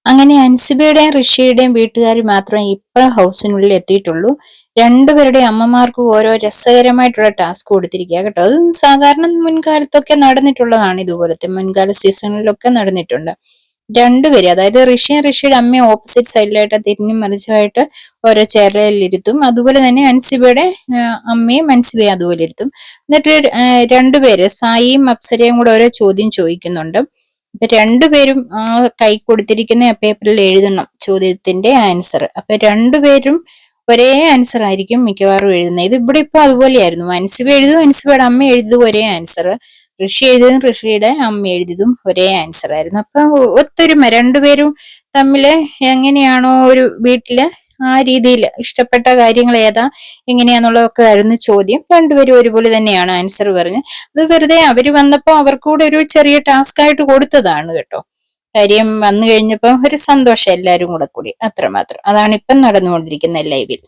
അങ്ങനെ അൻസിബയുടെയും ഋഷിയുടെയും വീട്ടുകാർ മാത്രമേ ഇപ്പൊ ഹൗസിനുള്ളിൽ എത്തിയിട്ടുള്ളൂ. രണ്ടുപേരുടെ അമ്മമാർക്കും ഓരോ രസകരമായിട്ടുള്ള ടാസ്ക് കൊടുത്തിരിക്കുക കേട്ടോ. അത് സാധാരണ മുൻകാലത്തൊക്കെ നടന്നിട്ടുള്ളതാണ്, ഇതുപോലത്തെ മുൻകാല സീസണിലൊക്കെ നടന്നിട്ടുണ്ട്. രണ്ടുപേരും, അതായത് ഋഷിയുടെ അമ്മയും ഓപ്പോസിറ്റ് സൈഡിലായിട്ട് തിരിഞ്ഞും മറിച്ചുമായിട്ട് ഓരോ ചെയറിലിരുത്തും. അതുപോലെ തന്നെ അൻസിബയുടെ അമ്മയും അൻസിബയും അതുപോലെ ഇരുത്തും. എന്നിട്ട് രണ്ടുപേര് സായിയും അപ്സരയും കൂടെ ഓരോ ചോദ്യം ചോദിക്കുന്നുണ്ട്. അപ്പൊ രണ്ടുപേരും ആ കൈ കൊടുത്തിരിക്കുന്ന പേപ്പറിൽ എഴുതണം ചോദ്യത്തിന്റെ ആൻസർ. അപ്പൊ രണ്ടുപേരും ഒരേ ആൻസർ ആയിരിക്കും മിക്കവാറും എഴുതുന്നത്. ഇത് ഇവിടെ ഇപ്പൊ അതുപോലെയായിരുന്നു. അൻസിബ എഴുതും, അൻസിബയുടെ അമ്മ എഴുതും ഒരേ ആൻസർ. ഋഷി എഴുതിയതും ഋഷിയുടെ അമ്മ എഴുതിയതും ഒരേ ആൻസർ ആയിരുന്നു. അപ്പൊ ഒത്തൊരുമ, രണ്ടുപേരും തമ്മില് എങ്ങനെയാണോ ഒരു വീട്ടില് ആ രീതിയിൽ ഇഷ്ടപ്പെട്ട കാര്യങ്ങൾ ഏതാ എങ്ങനെയാന്നുള്ളതൊക്കെ ആയിരുന്നു ചോദ്യം. രണ്ടുപേരും ഒരുപോലെ തന്നെയാണ് ആൻസർ പറഞ്ഞ്. അത് വെറുതെ അവര് വന്നപ്പോ അവർക്കൂടെ ഒരു ചെറിയ ടാസ്ക് ആയിട്ട് കൊടുത്തതാണ് കേട്ടോ. കാര്യം വന്നു കഴിഞ്ഞപ്പോ ഒരു സന്തോഷം എല്ലാരും കൂടെ കൂടി, അത്രമാത്രം. അതാണ് ഇപ്പം നടന്നുകൊണ്ടിരിക്കുന്ന ലൈവിൽ.